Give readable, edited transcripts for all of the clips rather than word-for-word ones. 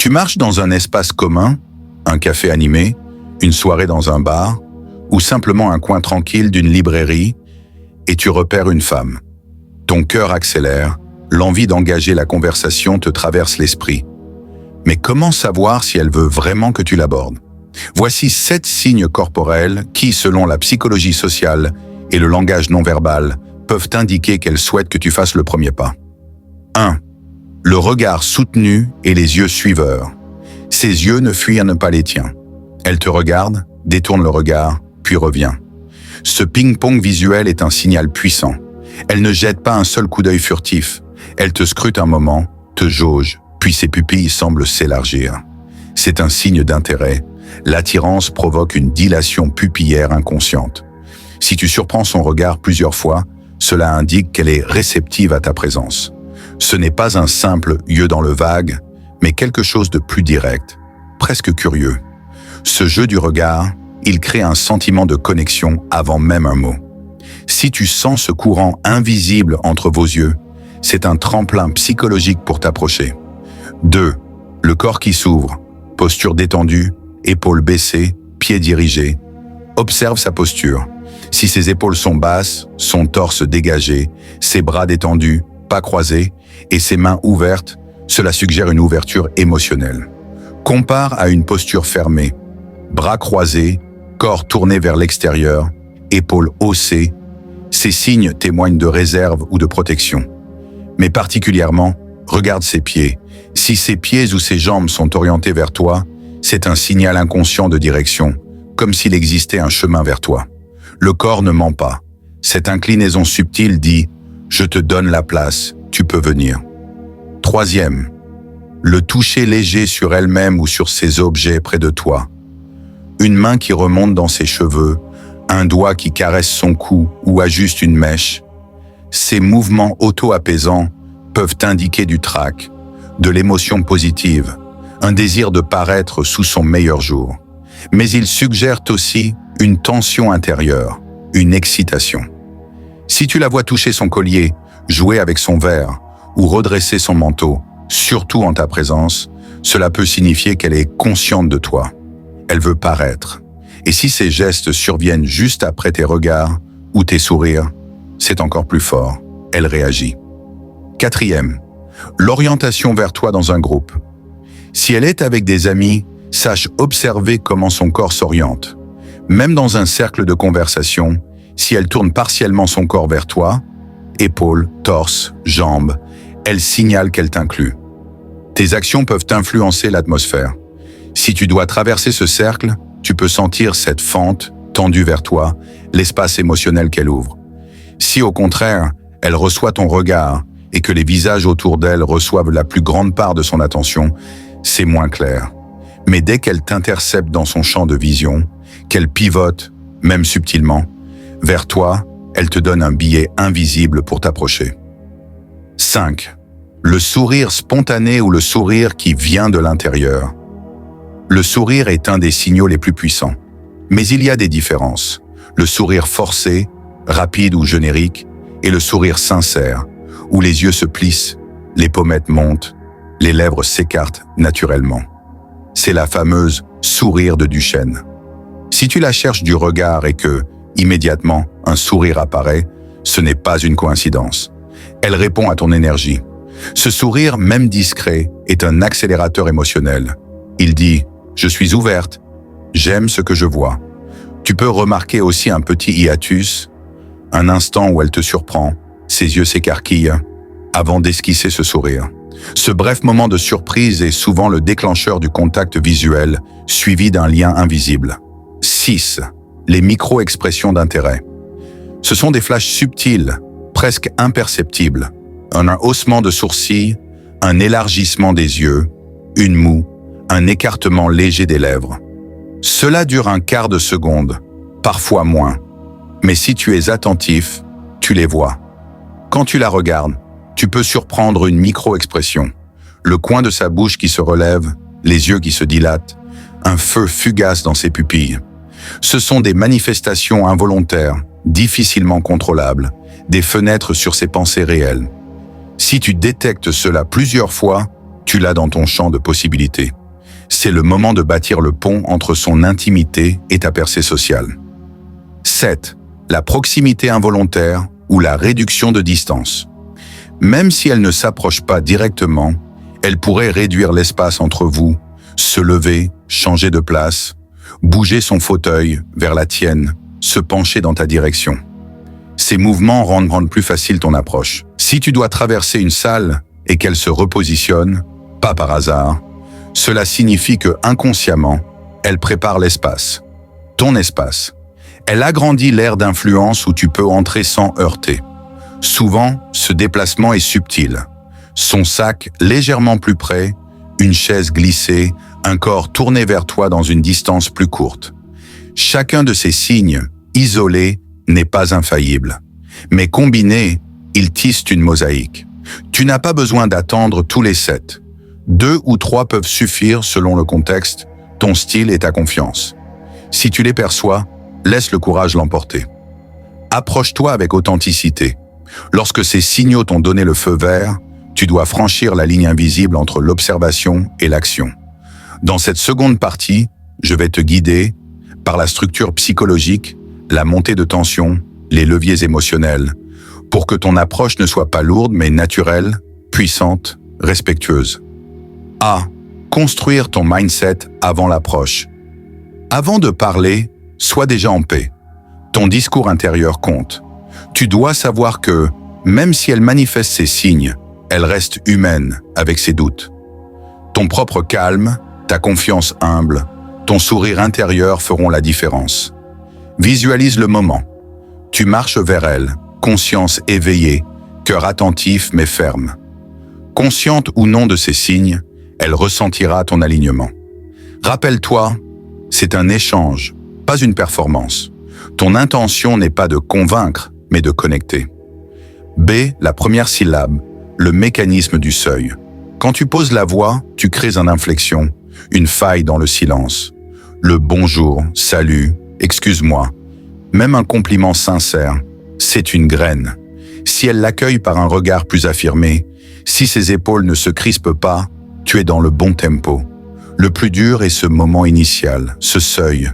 Tu marches dans un espace commun, un café animé, une soirée dans un bar, ou simplement un coin tranquille d'une librairie, et tu repères une femme. Ton cœur accélère, l'envie d'engager la conversation te traverse l'esprit. Mais comment savoir si elle veut vraiment que tu l'abordes? Voici 7 signes corporels qui, selon la psychologie sociale et le langage non verbal, peuvent indiquer qu'elle souhaite que tu fasses le premier pas. 1. Le regard soutenu et les yeux suiveurs. Ses yeux ne fuient pas les tiens. Elle te regarde, détourne le regard, puis revient. Ce ping-pong visuel est un signal puissant. Elle ne jette pas un seul coup d'œil furtif. Elle te scrute un moment, te jauge, puis ses pupilles semblent s'élargir. C'est un signe d'intérêt. L'attirance provoque une dilation pupillaire inconsciente. Si tu surprends son regard plusieurs fois, cela indique qu'elle est réceptive à ta présence. Ce n'est pas un simple yeux dans le vague, mais quelque chose de plus direct, presque curieux. Ce jeu du regard, il crée un sentiment de connexion avant même un mot. Si tu sens ce courant invisible entre vos yeux, c'est un tremplin psychologique pour t'approcher. 2. Le corps qui s'ouvre, posture détendue, épaules baissées, pieds dirigés. Observe sa posture. Si ses épaules sont basses, son torse dégagé, ses bras détendus, pas croisés, et ses mains ouvertes, cela suggère une ouverture émotionnelle. Compare à une posture fermée. Bras croisés, corps tourné vers l'extérieur, épaules haussées. Ces signes témoignent de réserve ou de protection. Mais particulièrement, regarde ses pieds. Si ses pieds ou ses jambes sont orientés vers toi, c'est un signal inconscient de direction, comme s'il existait un chemin vers toi. Le corps ne ment pas. Cette inclinaison subtile dit « Je te donne la place, tu peux venir ». 3. Le toucher léger sur elle-même ou sur ses objets près de toi. Une main qui remonte dans ses cheveux, un doigt qui caresse son cou ou ajuste une mèche. Ces mouvements auto-apaisants peuvent indiquer du trac, de l'émotion positive, un désir de paraître sous son meilleur jour. Mais ils suggèrent aussi une tension intérieure, une excitation. Si tu la vois toucher son collier, jouer avec son verre ou redresser son manteau, surtout en ta présence, cela peut signifier qu'elle est consciente de toi. Elle veut paraître. Et si ces gestes surviennent juste après tes regards ou tes sourires, c'est encore plus fort. Elle réagit. 4. L'orientation vers toi dans un groupe. Si elle est avec des amis, sache observer comment son corps s'oriente. Même dans un cercle de conversation, si elle tourne partiellement son corps vers toi, épaules, torse, jambes, elle signale qu'elle t'inclut. Tes actions peuvent influencer l'atmosphère. Si tu dois traverser ce cercle, tu peux sentir cette fente tendue vers toi, l'espace émotionnel qu'elle ouvre. Si au contraire, elle reçoit ton regard et que les visages autour d'elle reçoivent la plus grande part de son attention, c'est moins clair. Mais dès qu'elle t'intercepte dans son champ de vision, qu'elle pivote, même subtilement, vers toi, elle te donne un billet invisible pour t'approcher. 5. Le sourire spontané ou le sourire qui vient de l'intérieur. Le sourire est un des signaux les plus puissants. Mais il y a des différences. Le sourire forcé, rapide ou générique, et le sourire sincère, où les yeux se plissent, les pommettes montent, les lèvres s'écartent naturellement. C'est la fameuse sourire de Duchenne. Si tu la cherches du regard et que, immédiatement, un sourire apparaît, ce n'est pas une coïncidence. Elle répond à ton énergie. Ce sourire, même discret, est un accélérateur émotionnel. Il dit « Je suis ouverte, j'aime ce que je vois ». Tu peux remarquer aussi un petit hiatus, un instant où elle te surprend, ses yeux s'écarquillent, avant d'esquisser ce sourire. Ce bref moment de surprise est souvent le déclencheur du contact visuel, suivi d'un lien invisible. 6. Les micro-expressions d'intérêt. Ce sont des flashs subtils, presque imperceptibles. Un haussement de sourcils, un élargissement des yeux, une moue, un écartement léger des lèvres. Cela dure un quart de seconde, parfois moins. Mais si tu es attentif, tu les vois. Quand tu la regardes, tu peux surprendre une micro-expression. Le coin de sa bouche qui se relève, les yeux qui se dilatent, un feu fugace dans ses pupilles. Ce sont des manifestations involontaires, difficilement contrôlables, des fenêtres sur ses pensées réelles. Si tu détectes cela plusieurs fois, tu l'as dans ton champ de possibilités. C'est le moment de bâtir le pont entre son intimité et ta percée sociale. 7. La proximité involontaire ou la réduction de distance. Même si elle ne s'approche pas directement, elle pourrait réduire l'espace entre vous, se lever, changer de place, bouger son fauteuil vers la tienne, se pencher dans ta direction. Ces mouvements rendent plus facile ton approche. Si tu dois traverser une salle et qu'elle se repositionne, pas par hasard, cela signifie que inconsciemment, elle prépare l'espace, ton espace. Elle agrandit l'aire d'influence où tu peux entrer sans heurter. Souvent, ce déplacement est subtil. Son sac légèrement plus près, une chaise glissée, un corps tourné vers toi dans une distance plus courte. Chacun de ces signes, isolés, n'est pas infaillible. Mais combinés, ils tissent une mosaïque. Tu n'as pas besoin d'attendre tous les 7. 2 ou 3 peuvent suffire selon le contexte, ton style et ta confiance. Si tu les perçois, laisse le courage l'emporter. Approche-toi avec authenticité. Lorsque ces signaux t'ont donné le feu vert, tu dois franchir la ligne invisible entre l'observation et l'action. Dans cette seconde partie, je vais te guider par la structure psychologique, la montée de tension, les leviers émotionnels, pour que ton approche ne soit pas lourde mais naturelle, puissante, respectueuse. A. Construire ton mindset avant l'approche. Avant de parler, sois déjà en paix. Ton discours intérieur compte. Tu dois savoir que, même si elle manifeste ses signes, elle reste humaine avec ses doutes. Ton propre calme, ta confiance humble, ton sourire intérieur feront la différence. Visualise le moment. Tu marches vers elle, conscience éveillée, cœur attentif mais ferme. Consciente ou non de ces signes, elle ressentira ton alignement. Rappelle-toi, c'est un échange, pas une performance. Ton intention n'est pas de convaincre, mais de connecter. B. La première syllabe, le mécanisme du seuil. Quand tu poses la voix, tu crées une inflexion, une faille dans le silence. Le bonjour, salut, excuse-moi, même un compliment sincère, c'est une graine. Si elle l'accueille par un regard plus affirmé, si ses épaules ne se crispent pas, tu es dans le bon tempo. Le plus dur est ce moment initial, ce seuil.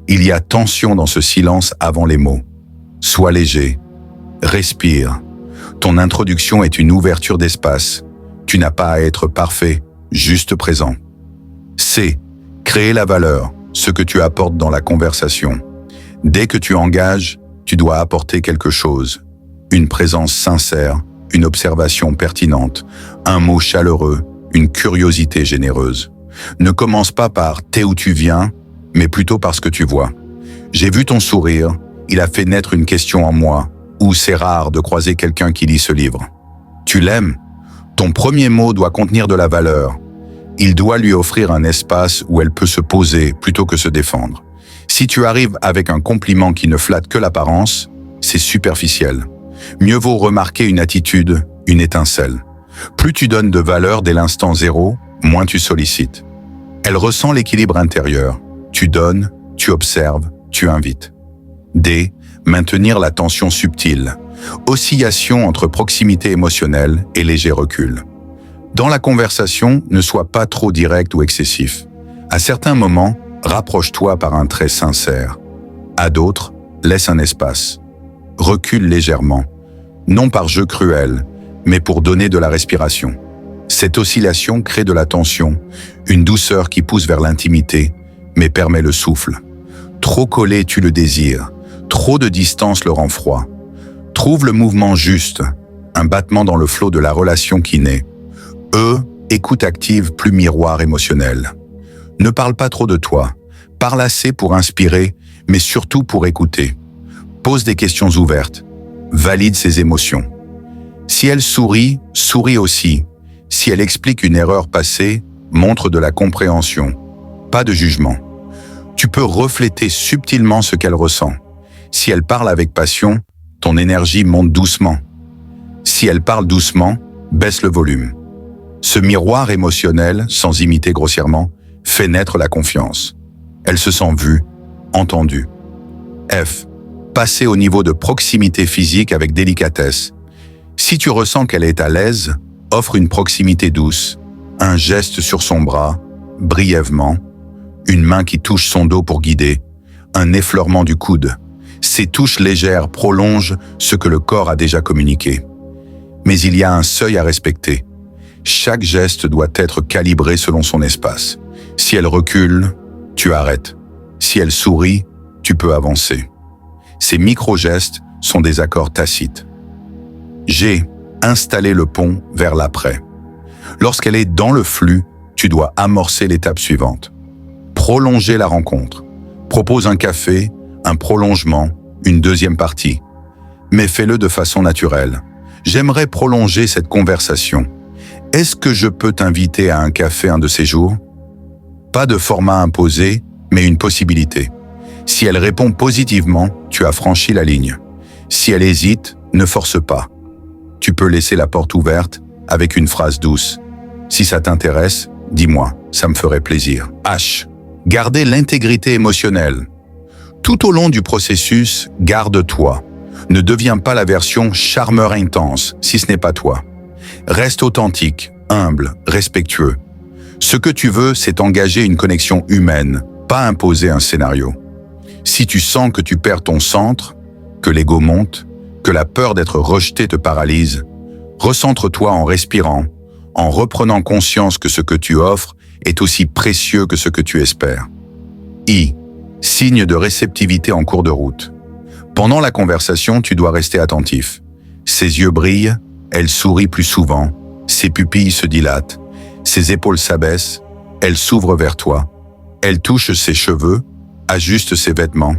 Il y a tension dans ce silence avant les mots. Sois léger. Respire. Ton introduction est une ouverture d'espace. Tu n'as pas à être parfait, juste présent. C. Créer la valeur, ce que tu apportes dans la conversation. Dès que tu engages, tu dois apporter quelque chose. Une présence sincère, une observation pertinente, un mot chaleureux, une curiosité généreuse. Ne commence pas par « t'es où tu viens », mais plutôt par ce que tu vois. J'ai vu ton sourire, il a fait naître une question en moi, ou c'est rare de croiser quelqu'un qui lit ce livre. Tu l'aimes? Ton premier mot doit contenir de la valeur. Il doit lui offrir un espace où elle peut se poser plutôt que se défendre. Si tu arrives avec un compliment qui ne flatte que l'apparence, c'est superficiel. Mieux vaut remarquer une attitude, une étincelle. Plus tu donnes de valeur dès l'instant zéro, moins tu sollicites. Elle ressent l'équilibre intérieur. Tu donnes, tu observes, tu invites. D. Maintenir la tension subtile. Oscillation entre proximité émotionnelle et léger recul. Dans la conversation, ne sois pas trop direct ou excessif. À certains moments, rapproche-toi par un trait sincère. À d'autres, laisse un espace. Recule légèrement. Non par jeu cruel, mais pour donner de la respiration. Cette oscillation crée de la tension, une douceur qui pousse vers l'intimité, mais permet le souffle. Trop collé tue le désir, trop de distance le rend froid. Trouve le mouvement juste, un battement dans le flot de la relation qui naît. Écoute active plus miroir émotionnel. Ne parle pas trop de toi, parle assez pour inspirer, mais surtout pour écouter. Pose des questions ouvertes, valide ses émotions. Si elle sourit, souris aussi. Si elle explique une erreur passée, montre de la compréhension, pas de jugement. Tu peux refléter subtilement ce qu'elle ressent. Si elle parle avec passion, ton énergie monte doucement. Si elle parle doucement, baisse le volume. Ce miroir émotionnel, sans imiter grossièrement, fait naître la confiance. Elle se sent vue, entendue. F. Passer au niveau de proximité physique avec délicatesse. Si tu ressens qu'elle est à l'aise, offre une proximité douce, Un geste sur son bras, brièvement, une main qui touche son dos pour guider, un effleurement du coude. Ces touches légères prolongent ce que le corps a déjà communiqué. Mais il y a un seuil à respecter. Chaque geste doit être calibré selon son espace. Si elle recule, tu arrêtes. Si elle sourit, tu peux avancer. Ces micro-gestes sont des accords tacites. G. Installer le pont vers l'après. Lorsqu'elle est dans le flux, tu dois amorcer l'étape suivante. Prolonger la rencontre. Propose un café, un prolongement, une deuxième partie. Mais fais-le de façon naturelle. J'aimerais prolonger cette conversation. Est-ce que je peux t'inviter à un café un de ces jours? Pas de format imposé, mais une possibilité. Si elle répond positivement, tu as franchi la ligne. Si elle hésite, ne force pas. Tu peux laisser la porte ouverte avec une phrase douce. Si ça t'intéresse, dis-moi, ça me ferait plaisir. H. Garder l'intégrité émotionnelle. Tout au long du processus, garde-toi. Ne deviens pas la version charmeur intense si ce n'est pas toi. Reste authentique, humble, respectueux. Ce que tu veux, c'est engager une connexion humaine, pas imposer un scénario. Si tu sens que tu perds ton centre, que l'ego monte, que la peur d'être rejeté te paralyse, recentre-toi en respirant, en reprenant conscience que ce que tu offres est aussi précieux que ce que tu espères. I. Signe de réceptivité en cours de route. Pendant la conversation, tu dois rester attentif. Ses yeux brillent, elle sourit plus souvent, ses pupilles se dilatent, ses épaules s'abaissent, elle s'ouvre vers toi, elle touche ses cheveux, ajuste ses vêtements.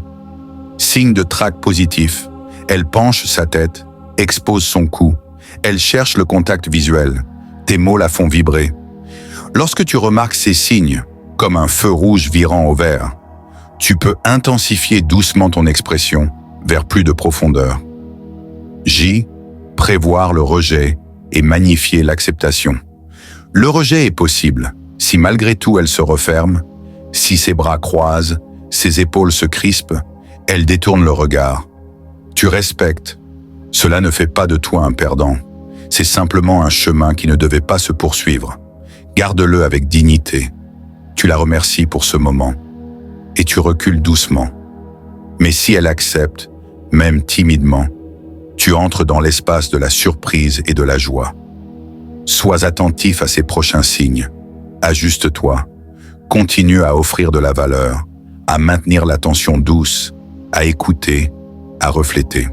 Signe de trac positif, elle penche sa tête, expose son cou, elle cherche le contact visuel, tes mots la font vibrer. Lorsque tu remarques ces signes, comme un feu rouge virant au vert, tu peux intensifier doucement ton expression vers plus de profondeur. J. Prévoir le rejet et magnifier l'acceptation. Le rejet est possible si malgré tout elle se referme, si ses bras croisent, ses épaules se crispent, elle détourne le regard. Tu respectes. Cela ne fait pas de toi un perdant. C'est simplement un chemin qui ne devait pas se poursuivre. Garde-le avec dignité. Tu la remercies pour ce moment. Et tu recules doucement. Mais si elle accepte, même timidement, tu entres dans l'espace de la surprise et de la joie. Sois attentif à ces prochains signes. Ajuste-toi. Continue à offrir de la valeur, à maintenir l'attention douce, à écouter, à refléter.